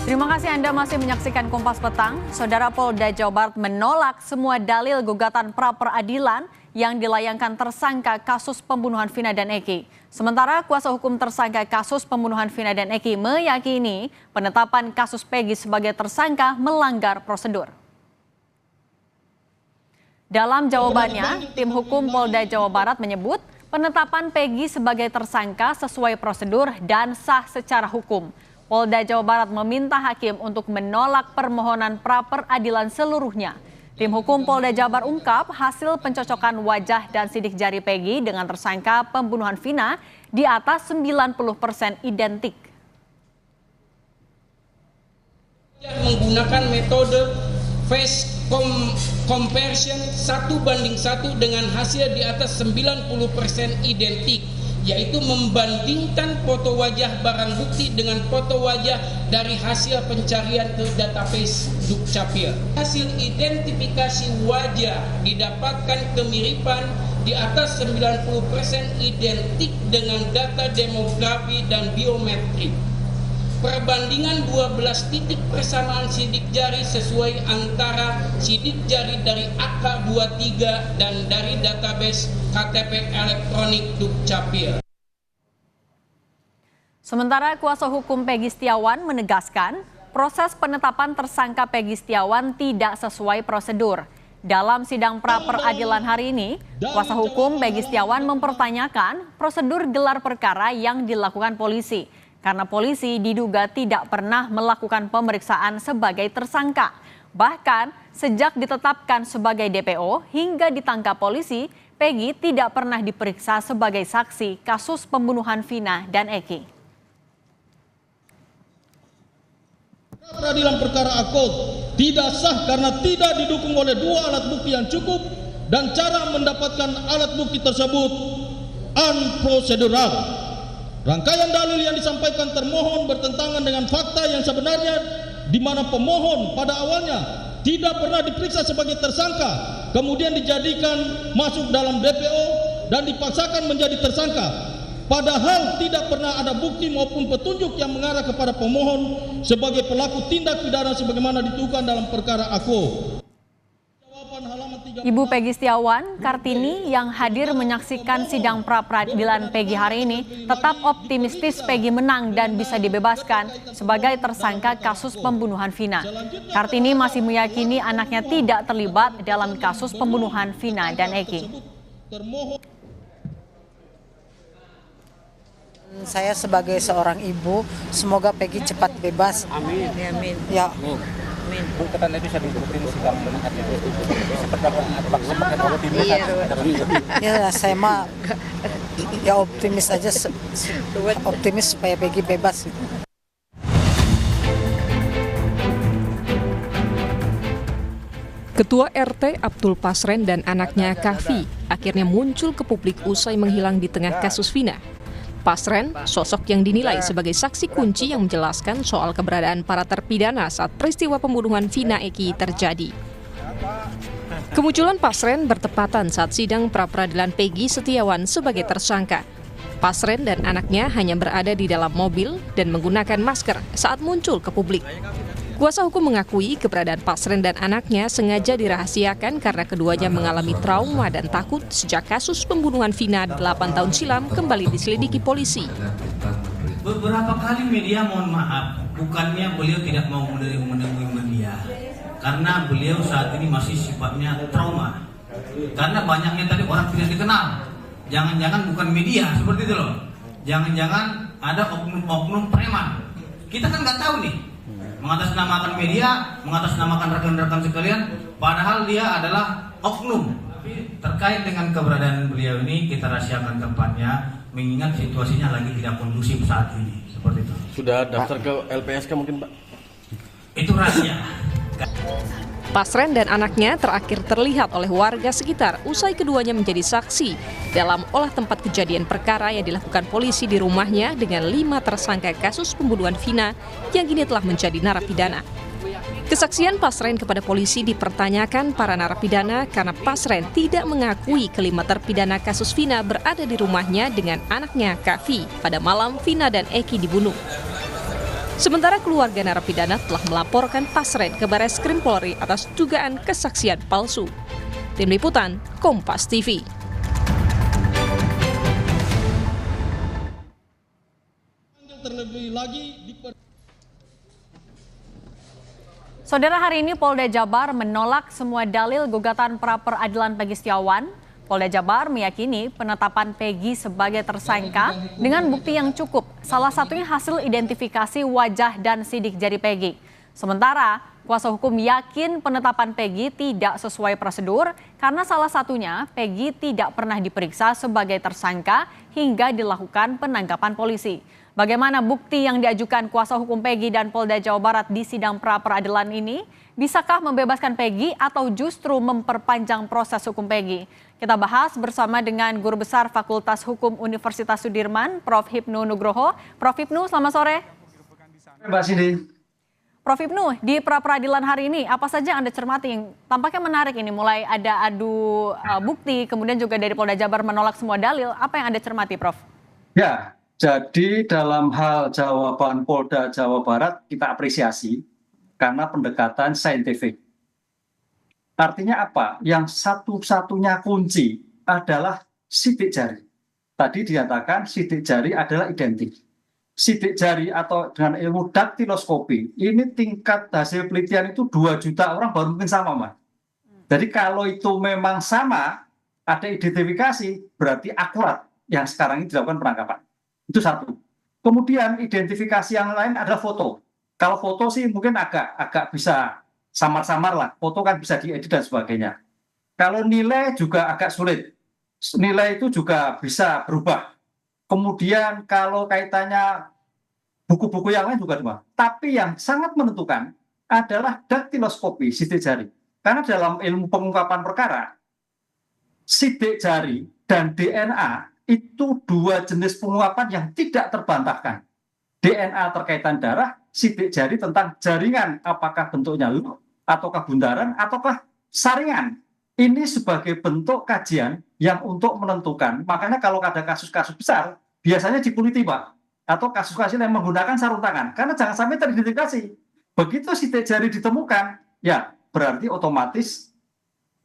Terima kasih Anda masih menyaksikan Kompas Petang. Saudara Polda Jawa Barat menolak semua dalil gugatan pra-peradilan yang dilayangkan tersangka kasus pembunuhan Vina dan Eki. Sementara kuasa hukum tersangka kasus pembunuhan Vina dan Eki meyakini penetapan kasus Peggy sebagai tersangka melanggar prosedur. Dalam jawabannya, tim hukum Polda Jawa Barat menyebut penetapan Peggy sebagai tersangka sesuai prosedur dan sah secara hukum. Polda Jawa Barat meminta hakim untuk menolak permohonan pra-peradilan seluruhnya. Tim hukum Polda Jabar ungkap hasil pencocokan wajah dan sidik jari Peggy dengan tersangka pembunuhan Vina di atas 90% identik. Menggunakan metode face comparison 1:1 dengan hasil di atas 90% identik, yaitu membandingkan foto wajah barang bukti dengan foto wajah dari hasil pencarian ke database Dukcapil. Hasil identifikasi wajah didapatkan kemiripan di atas 90% identik dengan data demografi dan biometrik. Perbandingan 12 titik persamaan sidik jari sesuai antara sidik jari dari AK23 dan dari database KTP elektronik Dukcapil. Sementara kuasa hukum Peggy Setiawan menegaskan proses penetapan tersangka Peggy Setiawan tidak sesuai prosedur. Dalam sidang pra-peradilan hari ini, kuasa hukum Peggy Setiawan mempertanyakan prosedur gelar perkara yang dilakukan polisi. Karena polisi diduga tidak pernah melakukan pemeriksaan sebagai tersangka. Bahkan sejak ditetapkan sebagai DPO hingga ditangkap polisi, Peggy tidak pernah diperiksa sebagai saksi kasus pembunuhan Vina dan Eki. Peradilan perkara Akut tidak sah karena tidak didukung oleh dua alat bukti yang cukup dan cara mendapatkan alat bukti tersebut unprocedural. Rangkaian dalil yang disampaikan termohon bertentangan dengan fakta yang sebenarnya, di mana pemohon pada awalnya tidak pernah diperiksa sebagai tersangka, kemudian dijadikan masuk dalam DPO dan dipaksakan menjadi tersangka. Padahal tidak pernah ada bukti maupun petunjuk yang mengarah kepada pemohon sebagai pelaku tindak pidana sebagaimana dituduhkan dalam perkara AKO. Ibu Peggy Setiawan, Kartini, yang hadir menyaksikan sidang pra-peradilan Peggy hari ini tetap optimistis Peggy menang dan bisa dibebaskan sebagai tersangka kasus pembunuhan Vina. Kartini masih meyakini anaknya tidak terlibat dalam kasus pembunuhan Vina dan Eki. Saya sebagai seorang ibu, semoga Peggy cepat bebas. Amin. Amin. Ya. Amin. Bukan itu saya diikutin sidang Ya, saya mah ya optimis aja, optimis supaya Peggy bebas. Ketua RT Abdul Pasren dan anaknya Kahfi akhirnya muncul ke publik usai menghilang di tengah kasus Vina. Pasren, sosok yang dinilai sebagai saksi kunci yang menjelaskan soal keberadaan para terpidana saat peristiwa pembunuhan Vina Eki terjadi. Kemunculan Pasren bertepatan saat sidang pra-peradilan Peggy Setiawan sebagai tersangka. Pasren dan anaknya hanya berada di dalam mobil dan menggunakan masker saat muncul ke publik. Kuasa hukum mengakui keberadaan Pasren dan anaknya sengaja dirahasiakan karena keduanya mengalami trauma dan takut sejak kasus pembunuhan Vina 8 tahun silam kembali diselidiki polisi. Beberapa kali media mohon maaf, bukannya beliau tidak mau menemui media, karena beliau saat ini masih sifatnya trauma. Karena banyaknya tadi orang tidak dikenal. Jangan-jangan bukan media seperti itu loh. Jangan-jangan ada oknum-oknum preman. Kita kan nggak tahu nih. Mengatasnamakan media, mengatasnamakan rekan-rekan sekalian, padahal dia adalah oknum. Terkait dengan keberadaan beliau ini, kita rahasiakan tempatnya, mengingat situasinya lagi tidak kondusif saat ini, seperti itu. Sudah daftar ke LPSK mungkin, Pak? Itu rahasia. Pasren dan anaknya terakhir terlihat oleh warga sekitar usai keduanya menjadi saksi dalam olah tempat kejadian perkara yang dilakukan polisi di rumahnya dengan 5 tersangka kasus pembunuhan Vina yang kini telah menjadi narapidana. Kesaksian Pasren kepada polisi dipertanyakan para narapidana karena Pasren tidak mengakui kelima terpidana kasus Vina berada di rumahnya dengan anaknya Kahfi pada malam Vina dan Eki dibunuh. Sementara keluarga narapidana telah melaporkan Pasren ke Bareskrim Polri atas dugaan kesaksian palsu. Tim Liputan, Kompas TV. Terlebih lagi Saudara, hari ini Polda Jabar menolak semua dalil gugatan pra-peradilan Peggy Setiawan. Polda Jabar meyakini penetapan Peggy sebagai tersangka dengan bukti yang cukup, salah satunya hasil identifikasi wajah dan sidik jari Peggy. Sementara kuasa hukum yakin penetapan Peggy tidak sesuai prosedur karena salah satunya Peggy tidak pernah diperiksa sebagai tersangka hingga dilakukan penangkapan polisi. Bagaimana bukti yang diajukan kuasa hukum Peggy dan Polda Jawa Barat di sidang pra-peradilan ini? Bisakah membebaskan Peggy atau justru memperpanjang proses hukum Peggy? Kita bahas bersama dengan Guru Besar Fakultas Hukum Universitas Sudirman, Prof. Hipnu Nugroho. Prof. Hipnu, selamat sore. Mbak Cindy. Prof. Hipnu, di pra-peradilan hari ini apa saja yang Anda cermati yang tampaknya menarik ini? Mulai ada adu bukti, kemudian juga dari Polda Jabar menolak semua dalil. Apa yang Anda cermati, Prof? Ya, jadi dalam hal jawaban Polda Jawa Barat kita apresiasi karena pendekatan saintifik. Artinya apa? Yang satu-satunya kunci adalah sidik jari. Tadi dinyatakan sidik jari adalah identik. Sidik jari atau dengan ilmu daktiloskopi, ini tingkat hasil penelitian itu 2 juta orang baru mungkin sama, Mas. Jadi kalau itu memang sama, ada identifikasi, berarti akurat yang sekarang ini dilakukan penangkapan. Itu satu. Kemudian identifikasi yang lain adalah foto. Kalau foto sih mungkin agak bisa samar-samar lah. Foto kan bisa diedit dan sebagainya. Kalau nilai juga agak sulit. Nilai itu juga bisa berubah. Kemudian kalau kaitannya buku-buku yang lain juga cuma. Tapi yang sangat menentukan adalah daktiloskopi, sidik jari. Karena dalam ilmu pengungkapan perkara, sidik jari dan DNA itu 2 jenis pengungkapan yang tidak terbantahkan. DNA terkaitan darah, sidik jari tentang jaringan, apakah bentuknya loop, ataukah bundaran, ataukah saringan. Ini sebagai bentuk kajian yang untuk menentukan. Makanya kalau ada kasus-kasus besar, biasanya dikuliti, Pak. Atau kasus-kasus yang menggunakan sarung tangan. Karena jangan sampai teridentifikasi. Begitu sidik jari ditemukan, ya berarti otomatis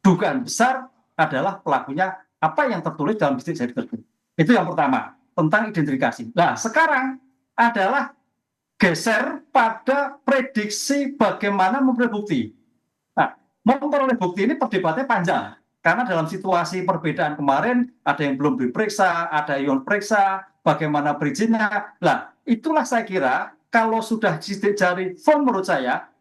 dugaan besar adalah pelakunya apa yang tertulis dalam sidik jari tersebut. Itu yang pertama, tentang identifikasi. Nah, sekarang adalah geser pada prediksi bagaimana memperoleh bukti. Nah, memperoleh bukti ini perdebatannya panjang. Karena dalam situasi perbedaan kemarin, ada yang belum diperiksa, ada yang periksa, bagaimana perizinnya. Nah, itulah saya kira, kalau sudah sidik jari firm menurut saya,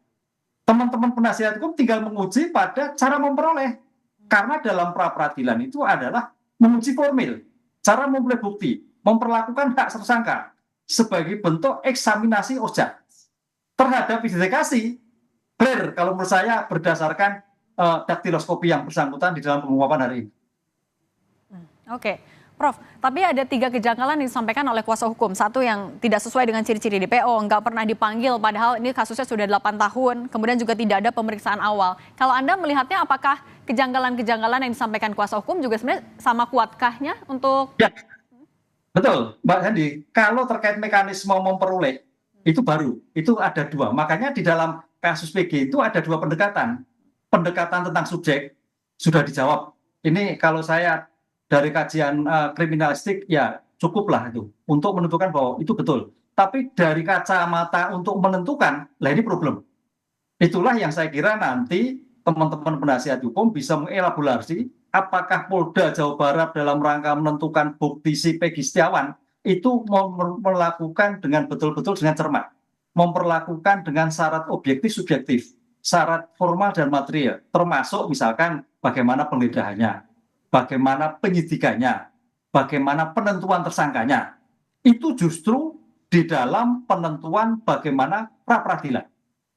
teman-teman penasihat hukum tinggal menguji pada cara memperoleh. Karena dalam pra-peradilan itu adalah menguji formil. Cara memperoleh bukti, memperlakukan hak tersangka sebagai bentuk eksaminasi OJAK terhadap identifikasi. Clear kalau menurut saya berdasarkan daktiloskopi yang bersangkutan di dalam pengungkapan hari ini. Oke, Prof. Tapi ada 3 kejanggalan yang disampaikan oleh kuasa hukum. Satu yang tidak sesuai dengan ciri-ciri DPO, nggak pernah dipanggil, padahal ini kasusnya sudah 8 tahun. Kemudian juga tidak ada pemeriksaan awal. Kalau Anda melihatnya, apakah kejanggalan-kejanggalan yang disampaikan kuasa hukum juga sebenarnya sama kuatkahnya untuk... Ya, betul, Mbak Sandi. Kalau terkait mekanisme memperoleh, itu baru. Itu ada 2. Makanya di dalam kasus PG itu ada 2 pendekatan. Pendekatan tentang subjek sudah dijawab. Ini kalau saya dari kajian kriminalistik, ya cukuplah itu. Untuk menentukan bahwa itu betul. Tapi dari kacamata untuk menentukan, lah ini problem. Itulah yang saya kira nanti teman-teman penasihat hukum bisa mengelaborasi apakah Polda Jawa Barat dalam rangka menentukan bukti si Peggy Setiawan itu melakukan dengan betul-betul dengan cermat, memperlakukan dengan syarat objektif subjektif, syarat formal dan material, termasuk misalkan bagaimana penggeledahannya, bagaimana penyidikannya, bagaimana penentuan tersangkanya. Itu justru di dalam penentuan bagaimana pra-peradilan.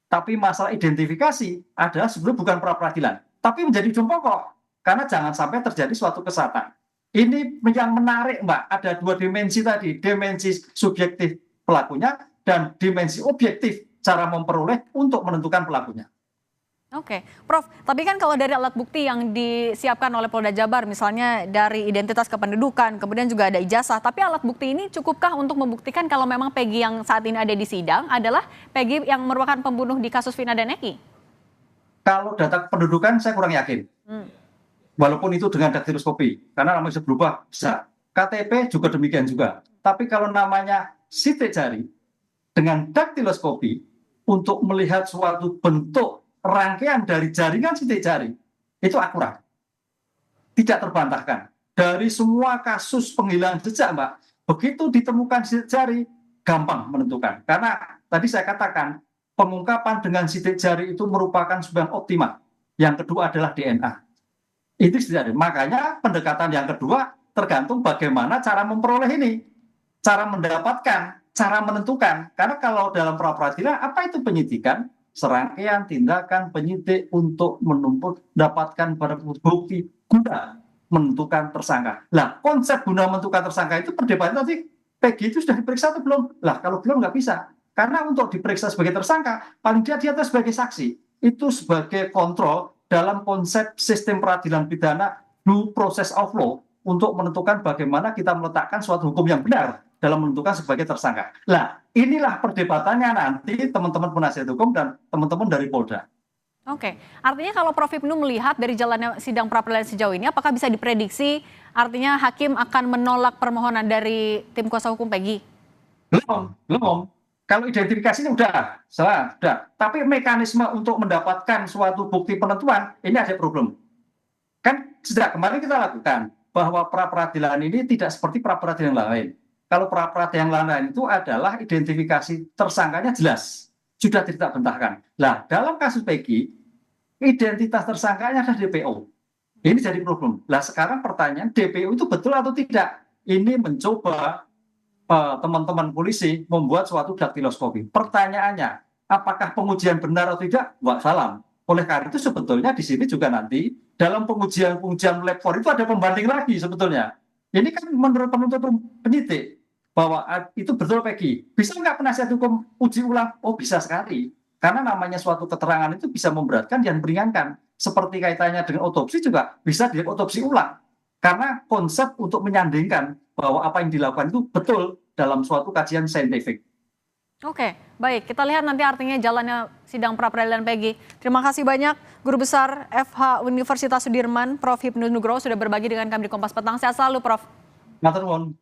Tapi masalah identifikasi adalah sebenarnya bukan pra-peradilan, tapi menjadi ujung pokok. Karena jangan sampai terjadi suatu kesalahan. Ini yang menarik, Mbak. Ada 2 dimensi tadi, dimensi subjektif pelakunya dan dimensi objektif cara memperoleh untuk menentukan pelakunya. Oke, Prof. Tapi kan kalau dari alat bukti yang disiapkan oleh Polda Jabar, misalnya dari identitas kependudukan, kemudian juga ada ijazah, tapi alat bukti ini cukupkah untuk membuktikan kalau memang Peggy yang saat ini ada di sidang adalah Peggy yang merupakan pembunuh di kasus Vina dan Eki? Kalau data kependudukan saya kurang yakin. Walaupun itu dengan daktiloskopi, karena namanya bisa berubah, bisa. KTP juga demikian juga. Tapi kalau namanya sidik jari dengan daktiloskopi untuk melihat suatu bentuk rangkaian dari jaringan sidik jari, itu akurat. Tidak terbantahkan. Dari semua kasus penghilangan jejak, Mbak, begitu ditemukan sidik jari, gampang menentukan. Karena tadi saya katakan, pengungkapan dengan sidik jari itu merupakan sebuah optimal. Yang kedua adalah DNA. Itu sidik jari. Makanya pendekatan yang kedua tergantung bagaimana cara memperoleh ini. Cara mendapatkan, cara menentukan. Karena kalau dalam pra-peradilan, apa itu penyidikan? Serangkaian tindakan penyidik untuk mendapatkan barang bukti guna menentukan tersangka. Lah, konsep guna menentukan tersangka itu perdebatan tadi, Peggy itu sudah diperiksa atau belum? Lah, kalau belum nggak bisa. Karena untuk diperiksa sebagai tersangka, paling dia sebagai saksi. Itu sebagai kontrol dalam konsep sistem peradilan pidana due process of law untuk menentukan bagaimana kita meletakkan suatu hukum yang benar dalam menentukan sebagai tersangka. Lah, inilah perdebatannya nanti teman-teman penasihat hukum dan teman-teman dari Polda. Oke, artinya kalau Prof. Hipnu melihat dari jalannya sidang pra-peradilan sejauh ini, apakah bisa diprediksi artinya hakim akan menolak permohonan dari tim kuasa hukum Peggy? Belum. Kalau identifikasinya sudah. Tapi mekanisme untuk mendapatkan suatu bukti penentuan, ini ada problem. Kan sejak kemarin kita lakukan bahwa pra-peradilan ini tidak seperti pra-peradilan yang lain. Kalau pra-peradilan yang lain itu adalah identifikasi tersangkanya jelas, sudah tidak bantahkan. Nah, dalam kasus Peggy, identitas tersangkanya adalah DPO. Ini jadi problem. Nah, sekarang pertanyaan, DPO itu betul atau tidak? Ini mencoba teman-teman polisi membuat suatu daktiloskopi. Pertanyaannya, apakah pengujian benar atau tidak? Wassalam. Oleh karena itu sebetulnya di sini juga nanti dalam pengujian lab 4 itu ada pembanding lagi sebetulnya. Ini kan menurut penuntut penyidik bahwa itu betul Peggy. Bisa nggak penasihat hukum uji ulang? Oh, bisa sekali. Karena namanya suatu keterangan itu bisa memberatkan dan meringankan. Seperti kaitannya dengan otopsi juga bisa diotopsi ulang. Karena konsep untuk menyandingkan bahwa apa yang dilakukan itu betul dalam suatu kajian saintifik. Oke, baik. Kita lihat nanti artinya jalannya sidang pra-peradilan Peggy. Terima kasih banyak Guru Besar FH Universitas Sudirman, Prof. Hipnu Nugroho sudah berbagi dengan kami di Kompas Petang. Sehat selalu, Prof. Matur nuwun.